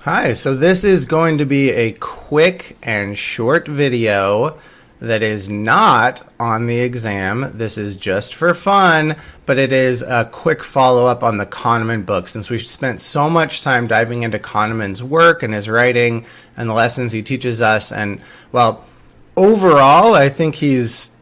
Hi, so this is going to be a quick and short video that is not on the exam. This is just for fun, but it is a quick follow-up on the Kahneman book, since we've spent so much time diving into Kahneman's work and his writing and the lessons he teaches us. And, well, overall, I think he's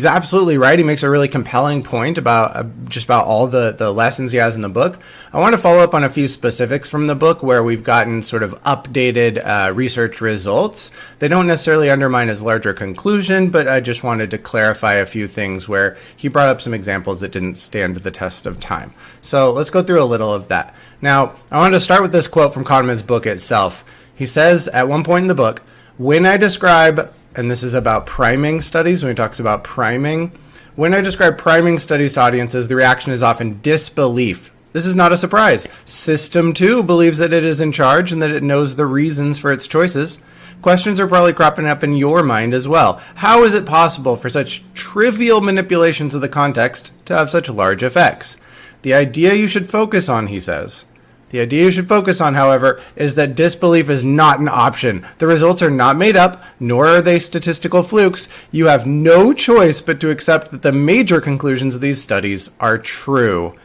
absolutely right. He makes a really compelling point about just about all the lessons he has in the book. I want to follow up on a few specifics from the book where we've gotten sort of updated research results. They don't necessarily undermine his larger conclusion, but I just wanted to clarify a few things where he brought up some examples that didn't stand the test of time. So let's go through a little of that. Now, I wanted to start with this quote from Kahneman's book itself. He says at one point in the book, when I describe, and this is about priming studies, when he talks about priming. When I describe priming studies to audiences, the reaction is often disbelief. This is not a surprise. System 2 believes that it is in charge and that it knows the reasons for its choices. Questions are probably cropping up in your mind as well. How is it possible for such trivial manipulations of the context to have such large effects? The idea you should focus on, he says. The idea you should focus on, however, is that disbelief is not an option. The results are not made up, nor are they statistical flukes. You have no choice but to accept that the major conclusions of these studies are true.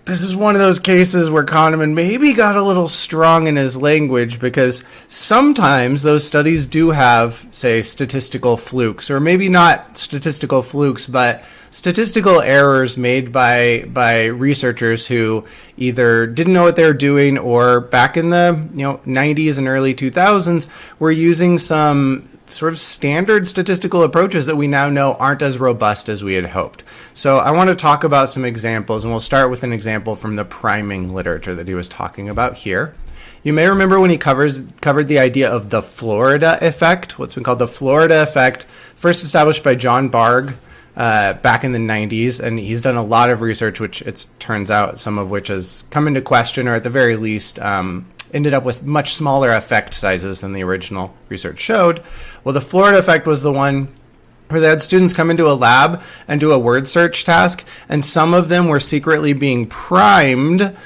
This is one of those cases where Kahneman maybe got a little strong in his language, because sometimes those studies do have, say, statistical flukes, or maybe not statistical flukes, but statistical errors made by researchers who either didn't know what they were doing, or back in the 90s and early 2000s were using some sort of standard statistical approaches that we now know aren't as robust as we had hoped. So I want to talk about some examples, and we'll start with an example from the priming literature that he was talking about here. You may remember when he covered the idea of the Florida effect, what's been called the Florida effect, first established by John Bargh back in the 90s, and he's done a lot of research, which it turns out some of which has come into question, or at the very least ended up with much smaller effect sizes than the original research showed. Well, the Florida effect was the one where they had students come into a lab and do a word search task, and some of them were secretly being primed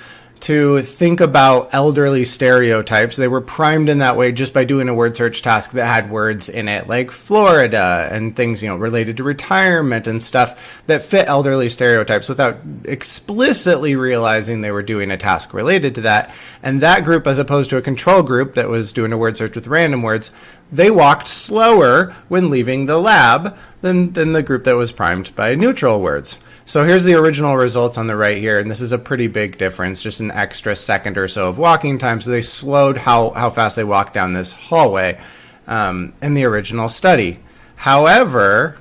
to think about elderly stereotypes. They were primed in that way just by doing a word search task that had words in it like Florida and things, related to retirement and stuff that fit elderly stereotypes without explicitly realizing they were doing a task related to that. And that group, as opposed to a control group that was doing a word search with random words, they walked slower when leaving the lab than the group that was primed by neutral words. So here's the original results on the right here, and this is a pretty big difference, just an extra second or so of walking time. So they slowed how fast they walked down this hallway in the original study. However,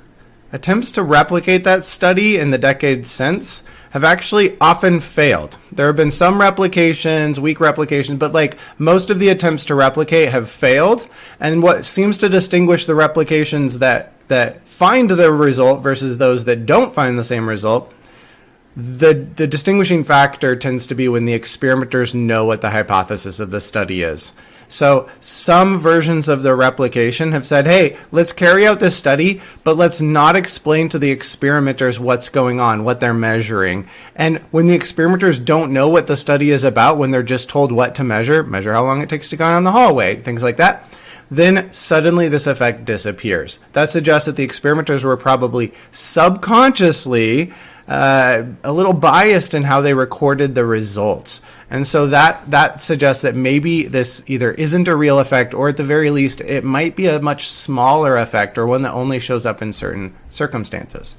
attempts to replicate that study in the decades since have actually often failed. There have been some replications, weak replications, but most of the attempts to replicate have failed. And what seems to distinguish the replications that find the result versus those that don't find the same result, the distinguishing factor tends to be when the experimenters know what the hypothesis of the study is. So some versions of the replication have said, hey, let's carry out this study, but let's not explain to the experimenters what's going on, what they're measuring. And when the experimenters don't know what the study is about, when they're just told what to measure how long it takes to go down the hallway, things like that, then suddenly this effect disappears. That suggests that the experimenters were probably subconsciously a little biased in how they recorded the results. And so that suggests that maybe this either isn't a real effect, or at the very least, it might be a much smaller effect, or one that only shows up in certain circumstances.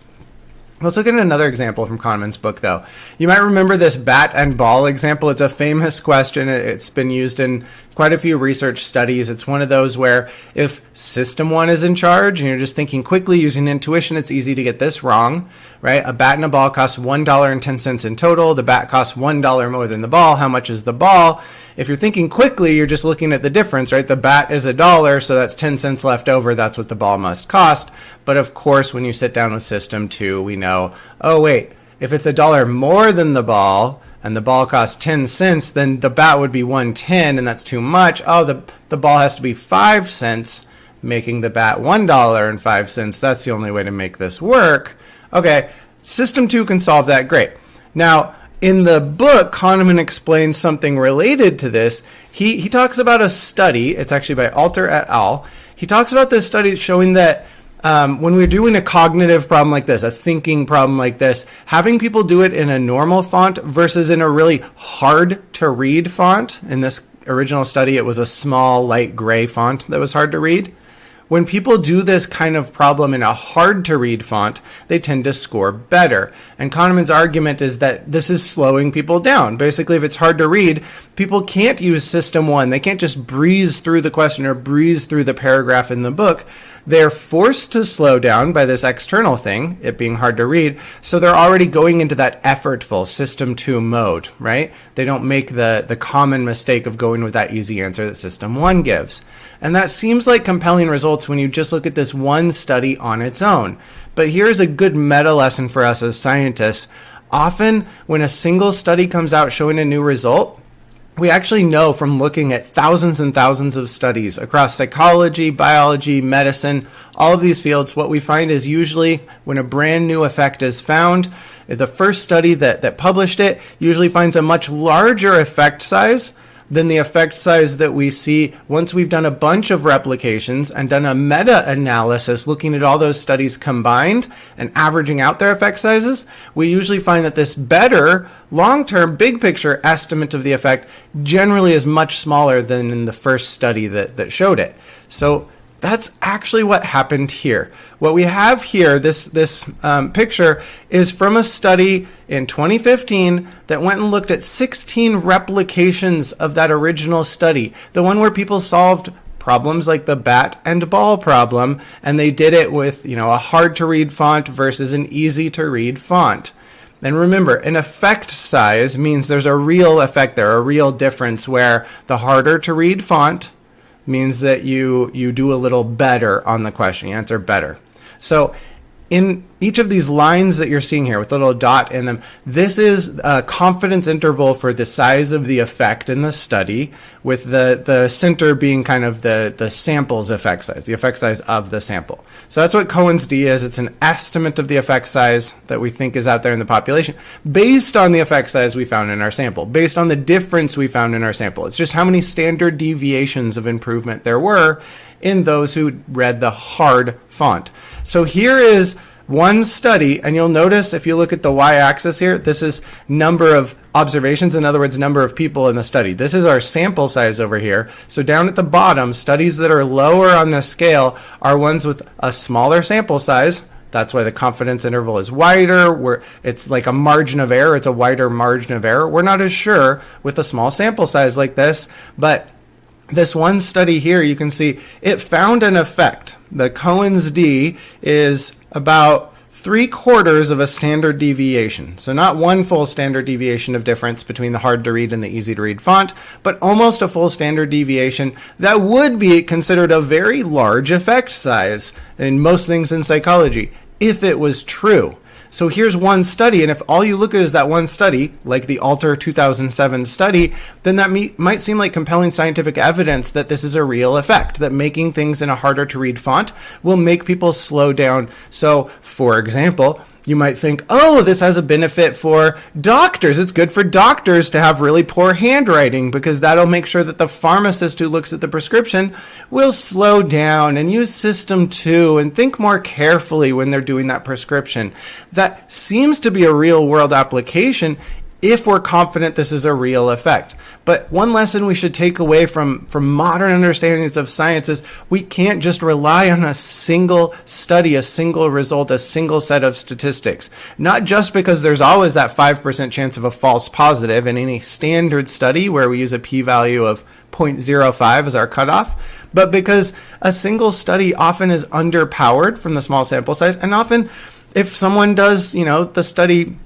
Let's look at another example from Kahneman's book, though. You might remember this bat and ball example. It's a famous question. It's been used in quite a few research studies. It's one of those where if system 1 is in charge and you're just thinking quickly using intuition, it's easy to get this wrong, right? A bat and a ball costs $1.10 in total. The bat costs $1 more than the ball. How much is the ball? If you're thinking quickly, you're just looking at the difference, right? The bat is $1, so that's 10 cents left over. That's what the ball must cost. But of course, when you sit down with system 2, we know, oh wait, if it's $1 more than the ball and the ball costs 10 cents, then the bat would be 110, and that's too much. Oh, the ball has to be 5 cents, making the bat $1.05. That's the only way to make this work. Okay, system 2 can solve that. Great. Now, in the book, Kahneman explains something related to this. He talks about a study. It's actually by Alter et al. He talks about this study showing that when we're doing a cognitive problem like this, a thinking problem like this, having people do it in a normal font versus in a really hard to read font. In this original study, it was a small light gray font that was hard to read. When people do this kind of problem in a hard-to-read font, they tend to score better. And Kahneman's argument is that this is slowing people down. Basically, if it's hard to read, people can't use System 1. They can't just breeze through the question or breeze through the paragraph in the book. They're forced to slow down by this external thing, it being hard to read, so they're already going into that effortful System 2 mode, right? They don't make the common mistake of going with that easy answer that System 1 gives. And that seems like compelling results when you just look at this one study on its own. But here's a good meta lesson for us as scientists. Often, when a single study comes out showing a new result, we actually know from looking at thousands and thousands of studies across psychology, biology, medicine, all of these fields, what we find is usually when a brand new effect is found, the first study that published it usually finds a much larger effect size than the effect size that we see once we've done a bunch of replications and done a meta-analysis looking at all those studies combined and averaging out their effect sizes. We usually find that this better long-term big picture estimate of the effect generally is much smaller than in the first study that showed it. So that's actually what happened here. What we have here, this picture, is from a study in 2015 that went and looked at 16 replications of that original study, the one where people solved problems like the bat and ball problem, and they did it with, a hard-to-read font versus an easy-to-read font. And remember, an effect size means there's a real effect there, a real difference, where the harder-to-read font means that you do a little better on the question. You answer better. So in each of these lines that you're seeing here with a little dot in them, this is a confidence interval for the size of the effect in the study, with the center being kind of the sample's effect size, the effect size of the sample. So that's what Cohen's d is. It's an estimate of the effect size that we think is out there in the population based on the effect size we found in our sample, based on the difference we found in our sample. It's just how many standard deviations of improvement there were in those who read the hard font. So here is one study, and you'll notice if you look at the y-axis here, this is number of observations, in other words, number of people in the study. This is our sample size over here. So down at the bottom, studies that are lower on the scale are ones with a smaller sample size. That's why the confidence interval is wider. It's like a margin of error. It's a wider margin of error. We're not as sure with a small sample size like this, but this one study here, you can see it found an effect. The Cohen's d is about 3/4 of a standard deviation. So not one full standard deviation of difference between the hard to read and the easy to read font, but almost a full standard deviation that would be considered a very large effect size in most things in psychology, if it was true. So here's one study, and if all you look at is that one study, like the Alter 2007 study, then that might seem like compelling scientific evidence that this is a real effect, that making things in a harder to read font will make people slow down. So, for example, you might think, oh, this has a benefit for doctors. It's good for doctors to have really poor handwriting because that'll make sure that the pharmacist who looks at the prescription will slow down and use System 2 and think more carefully when they're doing that prescription. That seems to be a real-world application if we're confident this is a real effect. But one lesson we should take away from modern understandings of science is we can't just rely on a single study, a single result, a single set of statistics. Not just because there's always that 5% chance of a false positive in any standard study where we use a p-value of 0.05 as our cutoff, but because a single study often is underpowered from the small sample size, and often if someone does, the study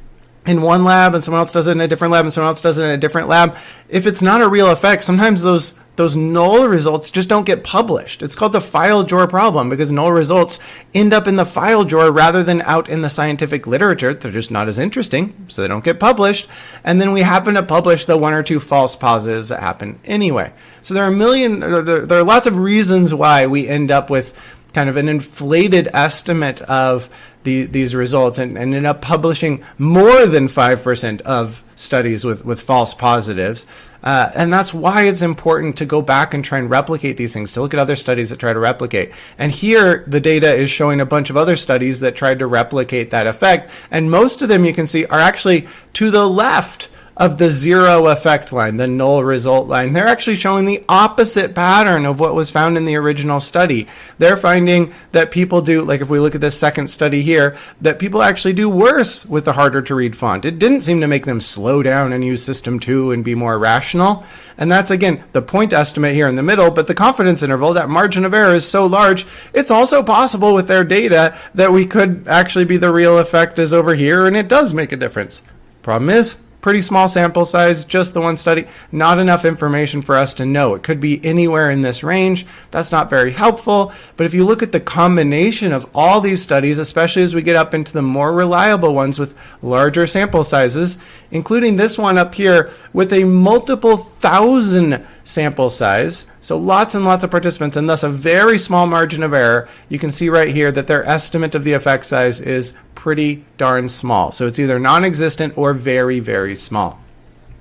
in one lab and someone else does it in a different lab and someone else does it in a different lab, if it's not a real effect, sometimes those null results just don't get published. It's called the file drawer problem because null results end up in the file drawer rather than out in the scientific literature. They're just not as interesting, so they don't get published. And then we happen to publish the one or two false positives that happen anyway. So there are lots of reasons why we end up with kind of an inflated estimate of these results and ended up publishing more than 5% of studies with false positives. And that's why it's important to go back and try and replicate these things, to look at other studies that try to replicate. And here, the data is showing a bunch of other studies that tried to replicate that effect. And most of them, you can see, are actually to the left of the zero effect line, the null result line. They're actually showing the opposite pattern of what was found in the original study. They're finding that people do, like if we look at this second study here, that people actually do worse with the harder to read font. It didn't seem to make them slow down and use system 2 and be more rational. And that's, again, the point estimate here in the middle, but the confidence interval, that margin of error is so large, it's also possible with their data that we could actually be the real effect is over here, and it does make a difference. Problem is, pretty small sample size, just the one study, not enough information for us to know. It could be anywhere in this range. That's not very helpful. But if you look at the combination of all these studies, especially as we get up into the more reliable ones with larger sample sizes, including this one up here with a multiple thousand sample size, so lots and lots of participants and thus a very small margin of error, you can see right here that their estimate of the effect size is pretty darn small. So it's either non-existent or very, very small.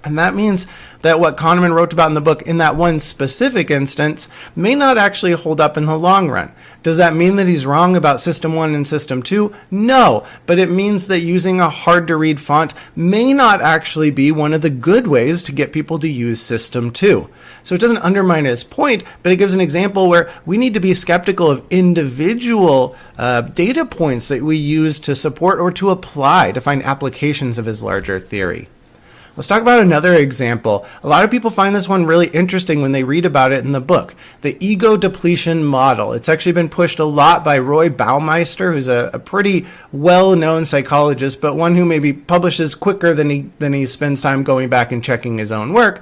And that means that what Kahneman wrote about in the book in that one specific instance may not actually hold up in the long run. Does that mean that he's wrong about System 1 and System 2? No, but it means that using a hard-to-read font may not actually be one of the good ways to get people to use System 2. So it doesn't undermine his point, but it gives an example where we need to be skeptical of individual data points that we use to support or to apply to find applications of his larger theory. Let's talk about another example. A lot of people find this one really interesting when they read about it in the book. The ego depletion model. It's actually been pushed a lot by Roy Baumeister, who's a pretty well-known psychologist, but one who maybe publishes quicker than he spends time going back and checking his own work.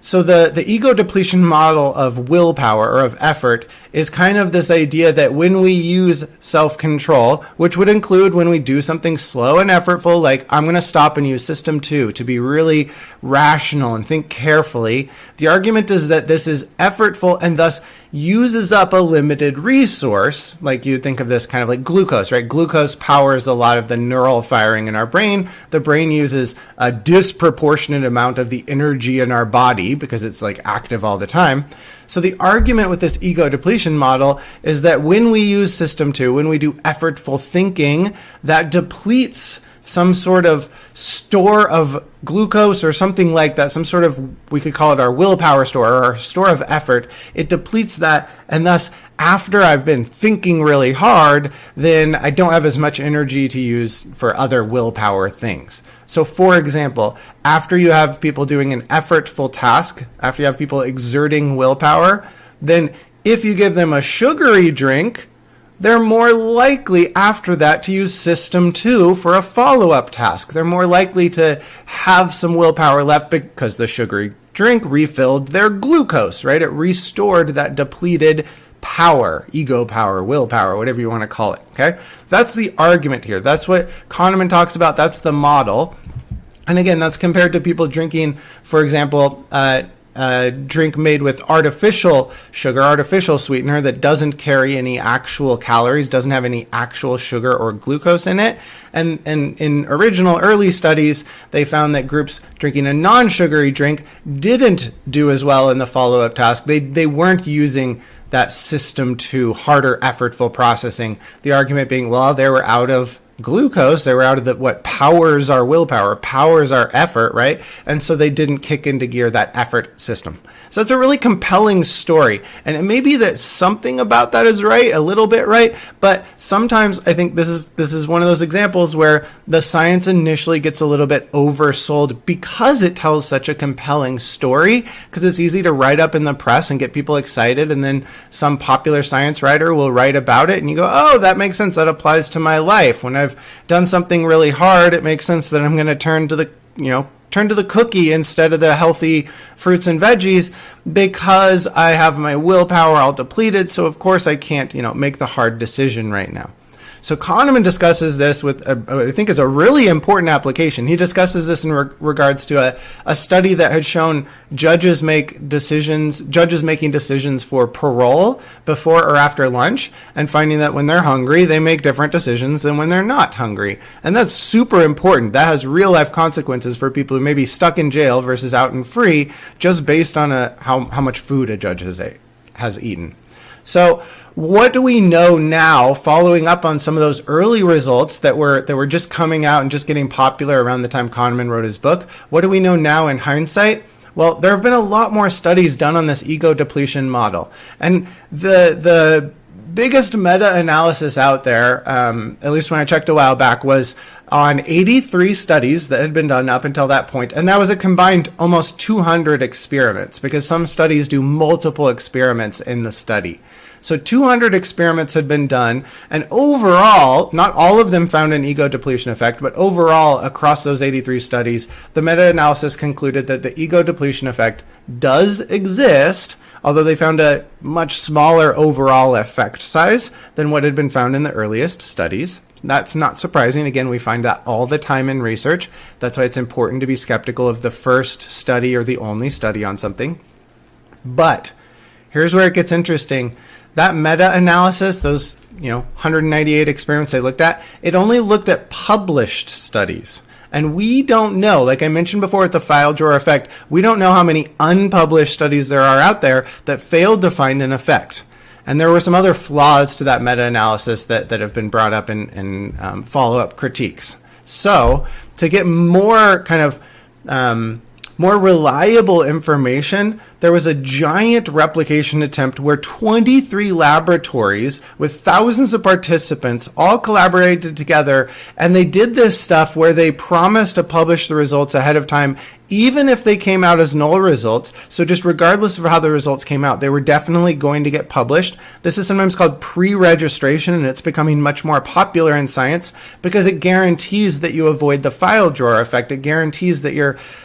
So the ego depletion model of willpower or of effort is kind of this idea that when we use self-control, which would include when we do something slow and effortful, like I'm going to stop and use System 2 to be really rational and think carefully, the argument is that this is effortful and thus uses up a limited resource. Like you think of this kind of like glucose, right? Glucose powers a lot of the neural firing in our brain. The brain uses a disproportionate amount of the energy in our body because it's like active all the time. So the argument with this ego depletion model is that when we use System 2, when we do effortful thinking, that depletes some sort of store of glucose or something like that, some sort of, we could call it our willpower store or our store of effort. It depletes that, and thus after I've been thinking really hard, then I don't have as much energy to use for other willpower things. So for example, after you have people doing an effortful task, after you have people exerting willpower, then if you give them a sugary drink, they're more likely after that to use System 2 for a follow-up task. They're more likely to have some willpower left because the sugary drink refilled their glucose, right? It restored that depleted power, ego power, willpower, whatever you want to call it, okay? That's the argument here. That's what Kahneman talks about. That's the model. And again, that's compared to people drinking, for example, drink made with artificial sugar, artificial sweetener that doesn't carry any actual calories, doesn't have any actual sugar or glucose in it. And in original early studies, they found that groups drinking a non-sugary drink didn't do as well in the follow-up task. They weren't using that System 2 harder, effortful processing. The argument being, well, they were out of glucose, they were out of what powers our willpower, powers our effort, right? And so they didn't kick into gear that effort system. So it's a really compelling story. And it may be that something about that is right, a little bit right, but sometimes I think this is one of those examples where the science initially gets a little bit oversold because it tells such a compelling story, because it's easy to write up in the press and get people excited, and then some popular science writer will write about it and you go, oh, that makes sense, that applies to my life. When I've done something really hard, it makes sense that I'm going to turn to the cookie instead of the healthy fruits and veggies because I have my willpower all depleted. So of course I can't, make the hard decision right now. So Kahneman discusses this with, I think is a really important application. He discusses this in regards to a study that had shown judges making decisions for parole before or after lunch, and finding that when they're hungry, they make different decisions than when they're not hungry. And that's super important. That has real life consequences for people who may be stuck in jail versus out and free, just based on how much food a judge has eaten. So what do we know now, following up on some of those early results that were just coming out and just getting popular around the time Kahneman wrote his book? What do we know now in hindsight? Well, there have been a lot more studies done on this ego depletion model. And the biggest meta-analysis out there, at least when I checked a while back, was on 83 studies that had been done up until that point. And that was a combined almost 200 experiments, because some studies do multiple experiments in the study. So 200 experiments had been done, and overall, not all of them found an ego depletion effect, but overall, across those 83 studies, the meta-analysis concluded that the ego depletion effect does exist, although they found a much smaller overall effect size than what had been found in the earliest studies. That's not surprising. Again, we find that all the time in research. That's why it's important to be skeptical of the first study or the only study on something. But here's where it gets interesting. That meta-analysis, those 198 experiments they looked at, it only looked at published studies. And we don't know, like I mentioned before with the file drawer effect, we don't know how many unpublished studies there are out there that failed to find an effect. And there were some other flaws to that meta-analysis that have been brought up in follow-up critiques. So to get more kind of more reliable information, there was a giant replication attempt where 23 laboratories with thousands of participants all collaborated together, and they did this stuff where they promised to publish the results ahead of time, even if they came out as null results. So just regardless of how the results came out, they were definitely going to get published. This is sometimes called pre-registration, and it's becoming much more popular in science because it guarantees that you avoid the file drawer effect. It guarantees that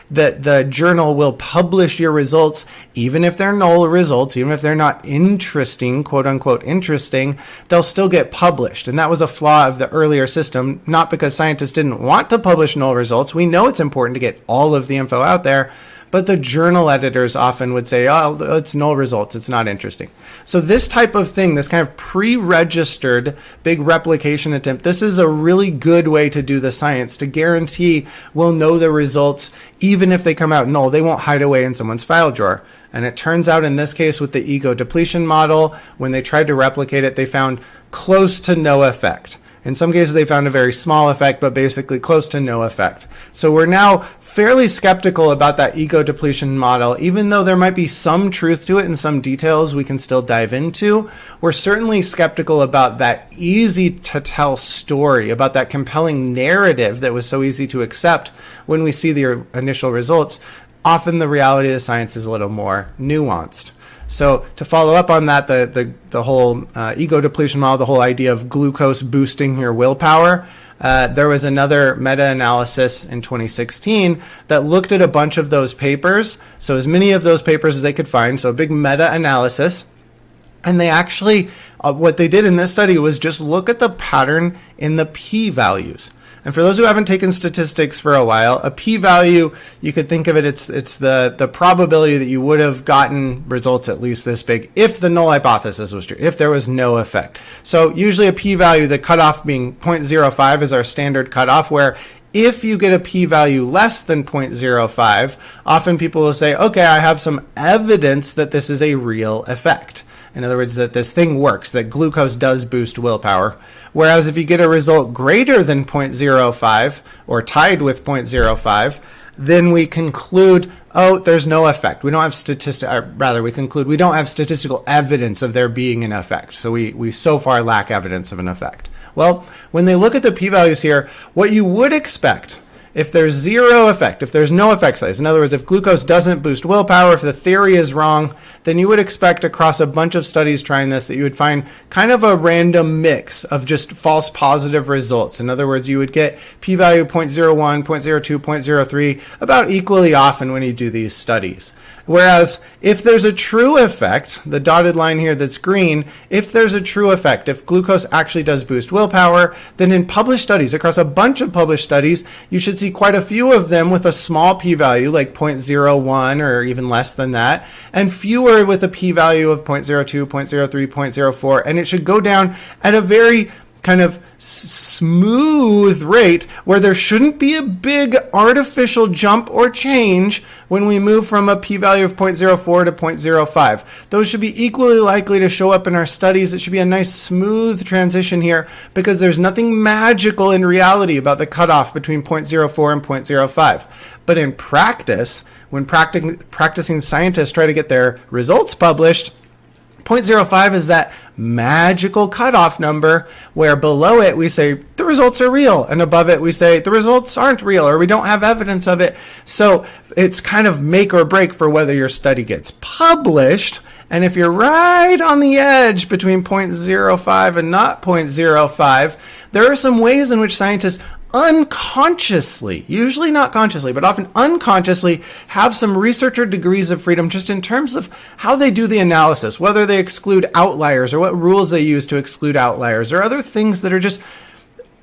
the journal will publish your results, even if they're null results, even if they're not interesting, quote unquote interesting, they'll still get published. And that was a flaw of the earlier system, not because scientists didn't want to publish null results. We know it's important to get all of the info out there, but the journal editors often would say, oh, it's null results, it's not interesting. So this type of thing, this kind of pre-registered big replication attempt, this is a really good way to do the science, to guarantee we'll know the results even if they come out null. They won't hide away in someone's file drawer. And it turns out in this case with the ego depletion model, when they tried to replicate it, they found close to no effect. In some cases, they found a very small effect, but basically close to no effect. So we're now fairly skeptical about that ego depletion model. Even though there might be some truth to it and some details we can still dive into, we're certainly skeptical about that easy to tell story, about that compelling narrative that was so easy to accept when we see the initial results. Often the reality of the science is a little more nuanced. So to follow up on that, the whole ego depletion model, the whole idea of glucose boosting your willpower, there was another meta-analysis in 2016 that looked at a bunch of those papers, so as many of those papers as they could find, so a big meta-analysis. And they actually, what they did in this study was just look at the pattern in the p-values. And for those who haven't taken statistics for a while, a p-value, you could think of it, it's the probability that you would have gotten results at least this big if the null hypothesis was true, if there was no effect. So usually a p-value, the cutoff being 0.05 is our standard cutoff, where if you get a p-value less than 0.05, often people will say, okay, I have some evidence that this is a real effect. In other words, that this thing works, that glucose does boost willpower. Whereas if you get a result greater than 0.05 or tied with 0.05, then we conclude, oh, there's no effect. We don't have we conclude we don't have statistical evidence of there being an effect. So we so far lack evidence of an effect. Well, when they look at the p-values here, what you would expect if there's zero effect, if there's no effect size, in other words, if glucose doesn't boost willpower, if the theory is wrong, then you would expect across a bunch of studies trying this that you would find kind of a random mix of just false positive results. In other words, you would get p-value 0.01, 0.02, 0.03 about equally often when you do these studies. Whereas if there's a true effect, the dotted line here that's green, if there's a true effect, if glucose actually does boost willpower, then in published studies, across a bunch of published studies, you should see quite a few of them with a small p-value, like 0.01 or even less than that, and fewer with a p-value of 0.02, 0.03, 0.04, and it should go down at a very kind of smooth rate where there shouldn't be a big artificial jump or change when we move from a p-value of 0.04 to 0.05. Those should be equally likely to show up in our studies. It should be a nice smooth transition here because there's nothing magical in reality about the cutoff between 0.04 and 0.05. But in practice, when practicing scientists try to get their results published, 0.05 is that magical cutoff number where below it we say the results are real and above it we say the results aren't real or we don't have evidence of it. So it's kind of make or break for whether your study gets published. And if you're right on the edge between 0.05 and not 0.05, there are some ways in which scientists unconsciously, usually not consciously, but often unconsciously, have some researcher degrees of freedom just in terms of how they do the analysis, whether they exclude outliers or what rules they use to exclude outliers or other things that are just,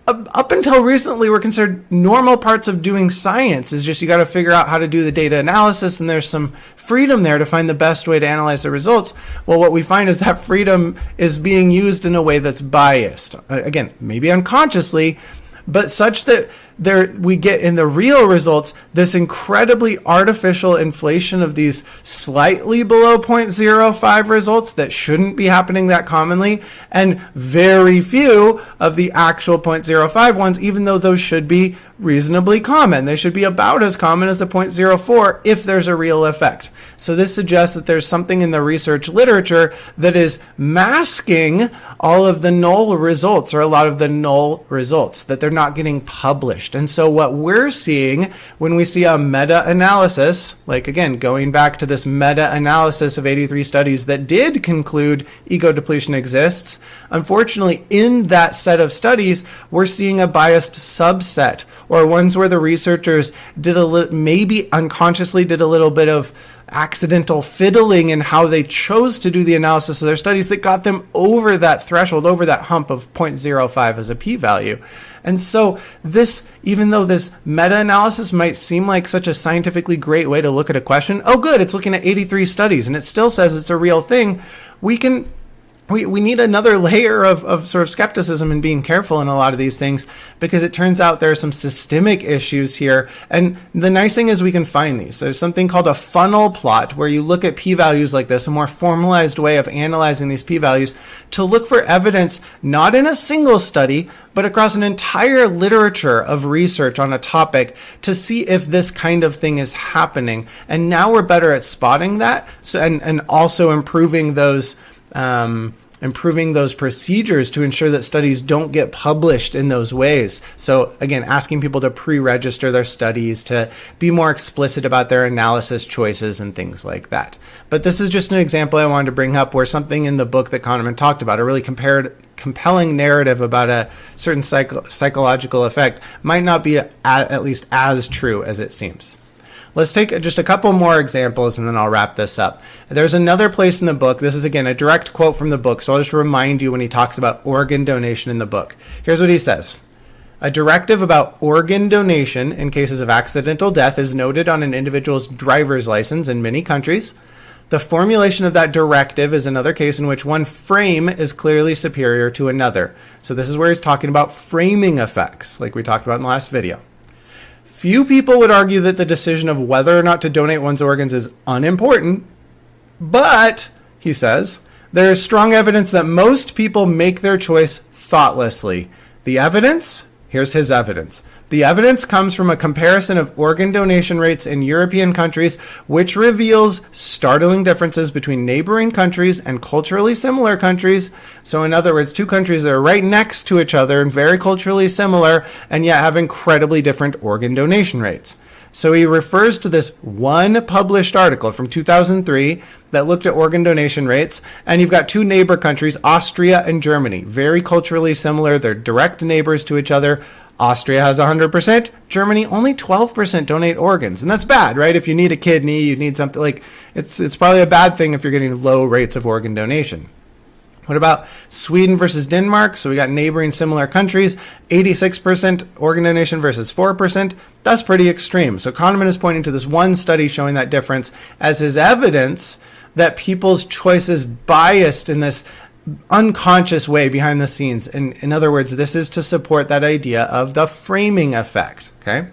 up until recently, were considered normal parts of doing science. Is just you got to figure out how to do the data analysis, and there's some freedom there to find the best way to analyze the results. Well, what we find is that freedom is being used in a way that's biased. Again, maybe unconsciously, but such that we get in the real results this incredibly artificial inflation of these slightly below 0.05 results that shouldn't be happening that commonly, and very few of the actual 0.05 ones, even though those should be reasonably common. They should be about as common as the 0.04 if there's a real effect. So this suggests that there's something in the research literature that is masking all of the null results, or a lot of the null results, that they're not getting published. And so what we're seeing when we see a meta-analysis, like again, going back to this meta-analysis of 83 studies that did conclude ego depletion exists, unfortunately in that set of studies, we're seeing a biased subset, or ones where the researchers maybe unconsciously did a little bit of accidental fiddling in how they chose to do the analysis of their studies that got them over that threshold, over that hump of 0.05 as a p-value. And so this, even though this meta-analysis might seem like such a scientifically great way to look at a question, oh good, it's looking at 83 studies and it still says it's a real thing, we need another layer of sort of skepticism and being careful in a lot of these things, because it turns out there are some systemic issues here. And the nice thing is we can find these. There's something called a funnel plot where you look at p-values like this, a more formalized way of analyzing these p-values to look for evidence not in a single study, but across an entire literature of research on a topic to see if this kind of thing is happening. And now we're better at spotting that, so, and also improving those procedures to ensure that studies don't get published in those ways. So again, asking people to pre-register their studies, to be more explicit about their analysis choices and things like that. But this is just an example I wanted to bring up where something in the book that Kahneman talked about, a really compelling narrative about a certain psychological effect, might not be at least as true as it seems. Let's take just a couple more examples and then I'll wrap this up. There's another place in the book. This is, again, a direct quote from the book, so I'll just remind you when he talks about organ donation in the book. Here's what he says. A directive about organ donation in cases of accidental death is noted on an individual's driver's license in many countries. The formulation of that directive is another case in which one frame is clearly superior to another. So this is where he's talking about framing effects, like we talked about in the last video. Few people would argue that the decision of whether or not to donate one's organs is unimportant, but, he says, there is strong evidence that most people make their choice thoughtlessly. The evidence? Here's his evidence. The evidence comes from a comparison of organ donation rates in European countries, which reveals startling differences between neighboring countries and culturally similar countries. So in other words, two countries that are right next to each other and very culturally similar, and yet have incredibly different organ donation rates. So he refers to this one published article from 2003 that looked at organ donation rates, and you've got two neighbor countries, Austria and Germany, very culturally similar. They're direct neighbors to each other. Austria has 100%. Germany, only 12% donate organs. And that's bad, right? If you need a kidney, you need something like, it's probably a bad thing if you're getting low rates of organ donation. What about Sweden versus Denmark? So we got neighboring similar countries, 86% organ donation versus 4%. That's pretty extreme. So Kahneman is pointing to this one study showing that difference as his evidence that people's choice is biased in this unconscious way behind the scenes. And in other words, this is to support that idea of the framing effect. Okay.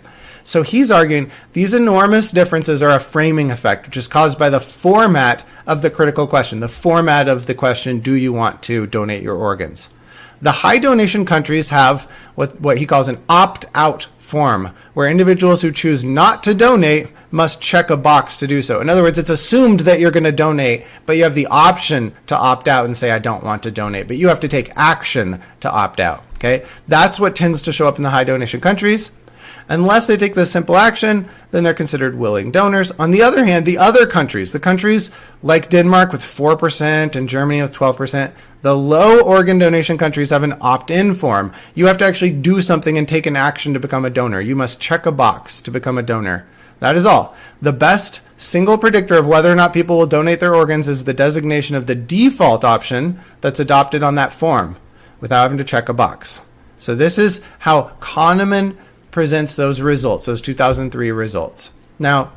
So he's arguing these enormous differences are a framing effect, which is caused by the format of the critical question, the format of the question, do you want to donate your organs? The high donation countries have what he calls an opt-out form, where individuals who choose not to donate must check a box to do so. In other words, it's assumed that you're going to donate, but you have the option to opt out and say, I don't want to donate. But you have to take action to opt out. Okay, that's what tends to show up in the high donation countries. Unless they take this simple action, then they're considered willing donors. On the other hand, the other countries, the countries like Denmark with 4% and Germany with 12%, the low organ donation countries have an opt-in form. You have to actually do something and take an action to become a donor. You must check a box to become a donor. That is all. The best single predictor of whether or not people will donate their organs is the designation of the default option that's adopted on that form without having to check a box. So this is how Kahneman presents those results, those 2003 results. Now,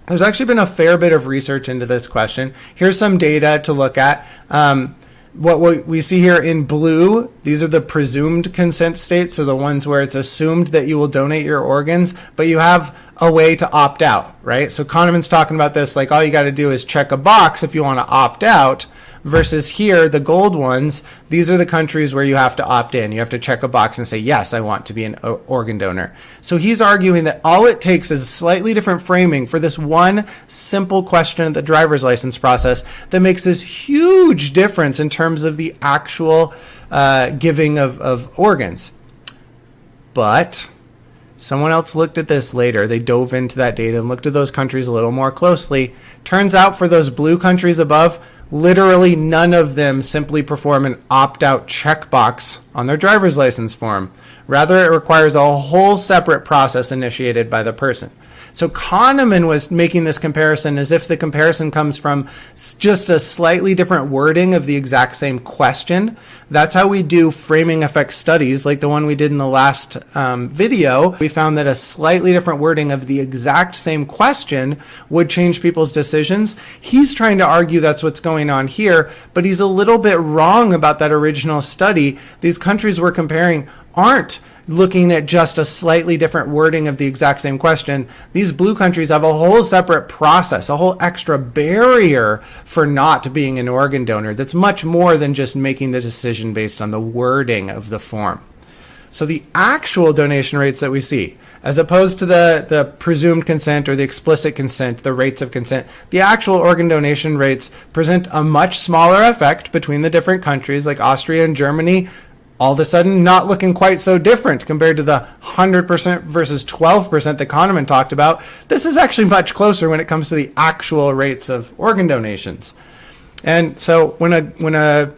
there's actually been a fair bit of research into this question. Here's some data to look at. What we see here in blue, these are the presumed consent states, so the ones where it's assumed that you will donate your organs, but you have a way to opt out, right? So Kahneman's talking about this, like all you got to do is check a box if you want to opt out, versus here, the gold ones, these are the countries where you have to opt in. You have to check a box and say, yes, I want to be an organ donor. So he's arguing that all it takes is a slightly different framing for this one simple question of the driver's license process that makes this huge difference in terms of the actual giving of organs. But someone else looked at this later. They dove into that data and looked at those countries a little more closely. Turns out for those blue countries above, literally none of them simply perform an opt-out checkbox on their driver's license form. Rather, it requires a whole separate process initiated by the person. So Kahneman was making this comparison as if the comparison comes from just a slightly different wording of the exact same question. That's how we do framing effect studies, like the one we did in the last video. We found that a slightly different wording of the exact same question would change people's decisions. He's trying to argue that's what's going on here, but he's a little bit wrong about that original study. These countries we're comparing aren't looking at just a slightly different wording of the exact same question. These blue countries have a whole separate process, a whole extra barrier for not being an organ donor that's much more than just making the decision based on the wording of the form. So the actual donation rates that we see, as opposed to the presumed consent or the explicit consent, the rates of consent, the actual organ donation rates present a much smaller effect between the different countries, like Austria and Germany, all of a sudden not looking quite so different compared to the 100% versus 12% that Kahneman talked about. This is actually much closer when it comes to the actual rates of organ donations. And so when a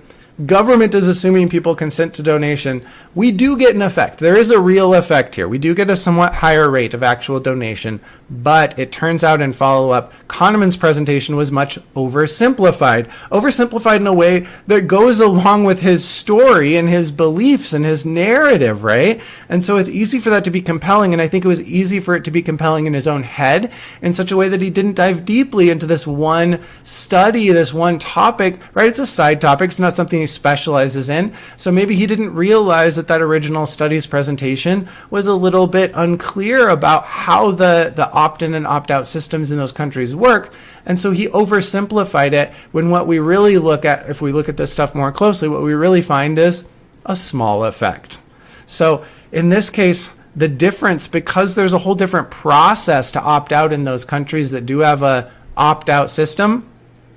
government is assuming people consent to donation, we do get an effect. There is a real effect here. We do get a somewhat higher rate of actual donation, but it turns out in follow-up, Kahneman's presentation was much oversimplified in a way that goes along with his story and his beliefs and his narrative, right? And so it's easy for that to be compelling, and I think it was easy for it to be compelling in his own head in such a way that he didn't dive deeply into this one study, this one topic, right? It's a side topic. It's not something he specializes in. So maybe he didn't realize that original study's presentation was a little bit unclear about how the opt-in and opt-out systems in those countries work. And so he oversimplified it when what we really look at, if we look at this stuff more closely, what we really find is a small effect. So in this case, the difference, because there's a whole different process to opt out in those countries that do have a opt-out system,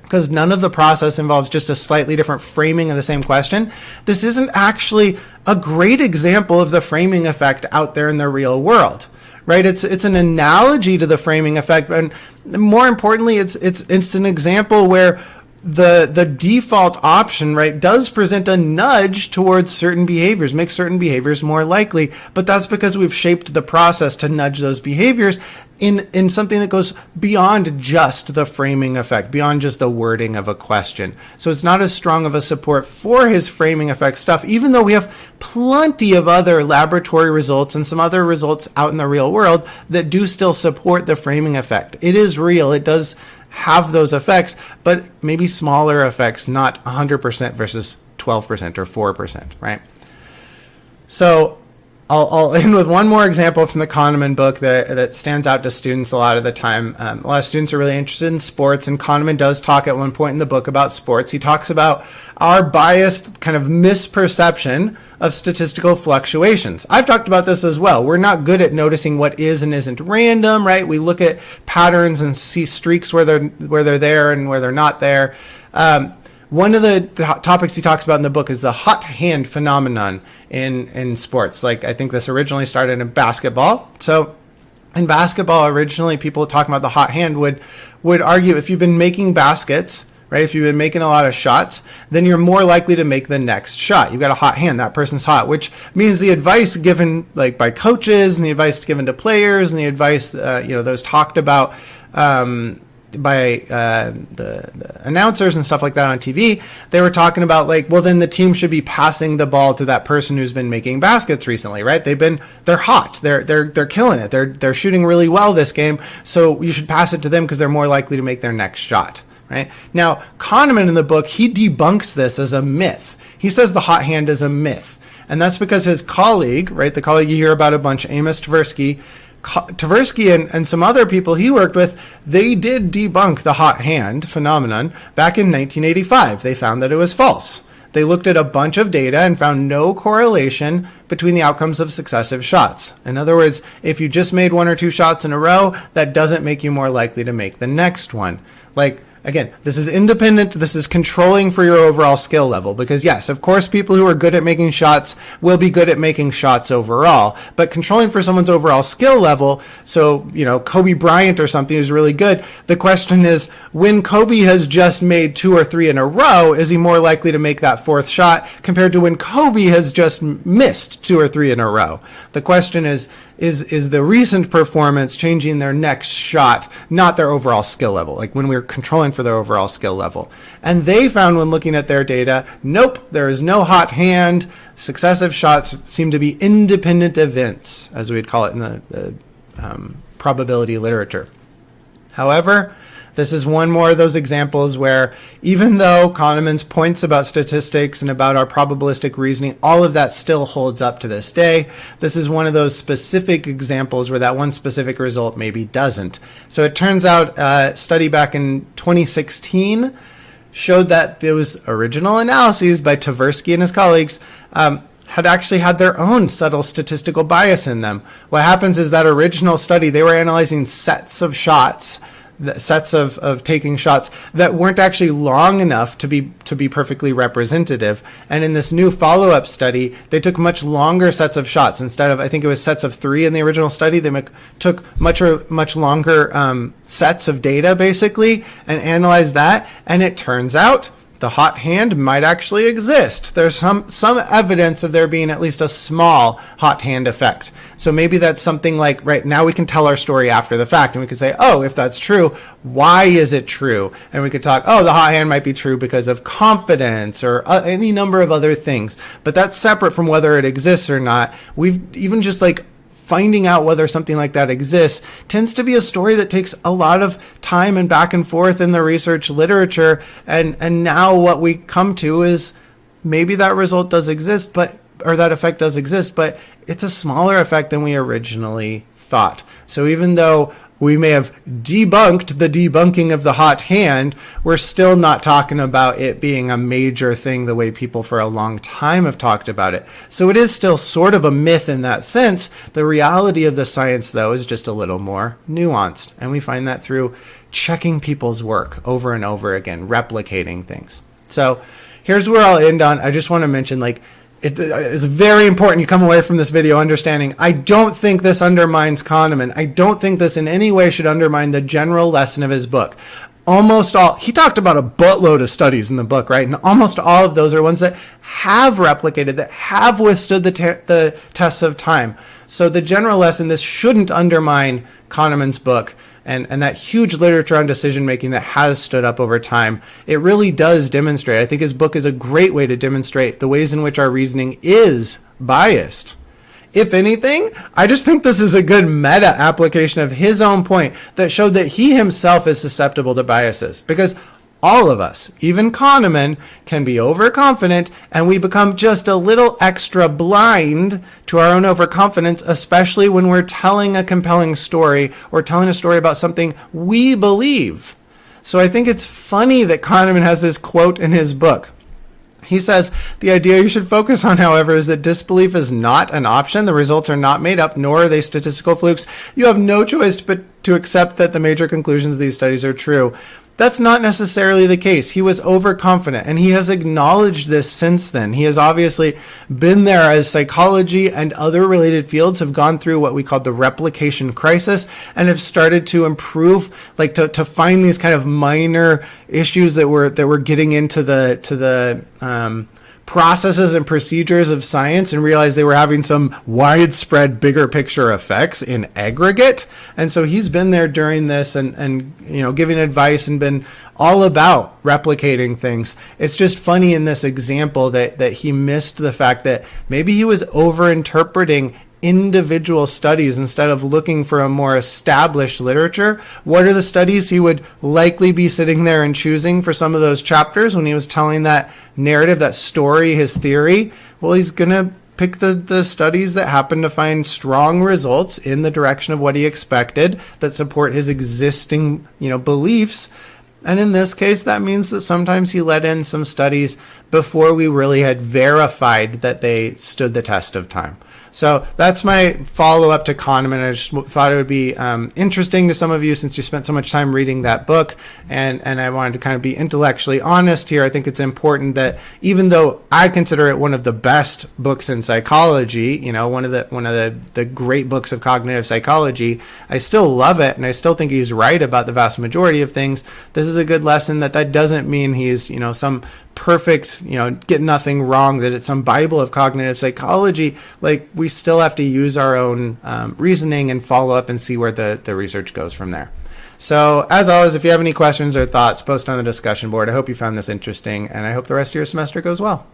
because none of the process involves just a slightly different framing of the same question, this isn't actually a great example of the framing effect out there in the real world, right? It's an analogy to the framing effect, and more importantly, it's an example where the default option, right, does present a nudge towards certain behaviors, make certain behaviors more likely, but that's because we've shaped the process to nudge those behaviors in something that goes beyond just the framing effect, beyond just the wording of a question. So it's not as strong of a support for his framing effect stuff, even though we have plenty of other laboratory results and some other results out in the real world that do still support the framing effect. It is real. It does have those effects, but maybe smaller effects, not 100% versus 12% or 4%, right? So I'll end with one more example from the Kahneman book that stands out to students a lot of the time. A lot of students are really interested in sports, and Kahneman does talk at one point in the book about sports. He talks about our biased kind of misperception of statistical fluctuations. I've talked about this as well. We're not good at noticing what is and isn't random, right? We look at patterns and see streaks where they're there and where they're not there. One of the topics he talks about in the book is the hot hand phenomenon in sports. Like, I think this originally started in basketball. So in basketball, originally people talking about the hot hand would argue if you've been making baskets, right, if you've been making a lot of shots, then you're more likely to make the next shot. You've got a hot hand. That person's hot, which means the advice given like by coaches and the advice given to players and the advice, those talked about by the announcers and stuff like that on TV, they were talking about like, well, then the team should be passing the ball to that person who's been making baskets recently, right? They're hot. They're killing it. They're shooting really well this game. So you should pass it to them because they're more likely to make their next shot. Right? Now, Kahneman in the book, he debunks this as a myth. He says the hot hand is a myth. And that's because his colleague, right, the colleague you hear about a bunch, Amos Tversky and some other people he worked with, they did debunk the hot hand phenomenon back in 1985. They found that it was false. They looked at a bunch of data and found no correlation between the outcomes of successive shots. In other words, if you just made one or two shots in a row, that doesn't make you more likely to make the next one. Like, again, this is independent. This is controlling for your overall skill level because, yes, of course, people who are good at making shots will be good at making shots overall. But controlling for someone's overall skill level, so, Kobe Bryant or something who's really good, the question is, when Kobe has just made 2 or 3 in a row, is he more likely to make that fourth shot compared to when Kobe has just missed 2 or 3 in a row? The question is the recent performance changing their next shot, not their overall skill level, like when we're controlling for their overall skill level. And they found when looking at their data, nope, there is no hot hand. Successive shots seem to be independent events, as we'd call it in the probability literature. However, this is one more of those examples where even though Kahneman's points about statistics and about our probabilistic reasoning, all of that still holds up to this day. This is one of those specific examples where that one specific result maybe doesn't. So it turns out a study back in 2016 showed that those original analyses by Tversky and his colleagues had actually had their own subtle statistical bias in them. What happens is that original study, they were analyzing sets of shots, sets of taking shots that weren't actually long enough to be perfectly representative. And in this new follow-up study, they took much longer sets of shots. Instead of, I think it was sets of 3 in the original study, they took much longer sets of data, basically, and analyzed that. And it turns out the hot hand might actually exist. There's some evidence of there being at least a small hot hand effect. So maybe that's something like, right now we can tell our story after the fact and we could say, oh, if that's true, why is it true? And we could talk, oh, the hot hand might be true because of confidence or any number of other things. But that's separate from whether it exists or not. We've even just like finding out whether something like that exists tends to be a story that takes a lot of time and back and forth in the research literature. And now what we come to is maybe that result does exist, or that effect does exist, but it's a smaller effect than we originally thought. So even though we may have debunked the debunking of the hot hand, we're still not talking about it being a major thing the way people for a long time have talked about it. So it is still sort of a myth in that sense. The reality of the science, though, is just a little more nuanced. And we find that through checking people's work over and over again, replicating things. So here's where I'll end on. I just want to mention, it's very important you come away from this video understanding I don't think this undermines Kahneman. I don't think this in any way should undermine the general lesson of his book. almost all, he talked about a buttload of studies in the book, right? And almost all of those are ones that have replicated, that have withstood the tests of time. So the general lesson, this shouldn't undermine Kahneman's book and that huge literature on decision making that has stood up over time. It really does demonstrate. I think his book is a great way to demonstrate the ways in which our reasoning is biased. If anything, I just think this is a good meta application of his own point that showed that he himself is susceptible to biases, because all of us, even Kahneman, can be overconfident, and we become just a little extra blind to our own overconfidence, especially when we're telling a compelling story or telling a story about something we believe. So I think it's funny that Kahneman has this quote in his book. He says, the idea you should focus on, however, is that disbelief is not an option. The results are not made up, nor are they statistical flukes. You have no choice but to accept that the major conclusions of these studies are true. That's not necessarily the case. He was overconfident, and he has acknowledged this since then. He has obviously been there as psychology and other related fields have gone through what we call the replication crisis and have started to improve, like to find these kind of minor issues that were getting into the processes and procedures of science and realized they were having some widespread bigger picture effects in aggregate. And so he's been there during this and giving advice and been all about replicating things. It's just funny in this example that he missed the fact that maybe he was overinterpreting individual studies instead of looking for a more established literature. What are the studies he would likely be sitting there and choosing for some of those chapters when he was telling that narrative, that story, his theory? Well, he's going to pick the studies that happen to find strong results in the direction of what he expected that support his existing, beliefs. And in this case, that means that sometimes he let in some studies before we really had verified that they stood the test of time. So that's my follow-up to Kahneman. I just thought it would be interesting to some of you since you spent so much time reading that book, and I wanted to kind of be intellectually honest here. I think it's important that even though I consider it one of the best books in psychology, one of the great books of cognitive psychology, I still love it, and I still think he's right about the vast majority of things. This is a good lesson that doesn't mean he's, some perfect, get nothing wrong, that it's some Bible of cognitive psychology. Like, we still have to use our own reasoning and follow up and see where the research goes from there. So, as always, if you have any questions or thoughts, post on the discussion board. I hope you found this interesting, and I hope the rest of your semester goes well.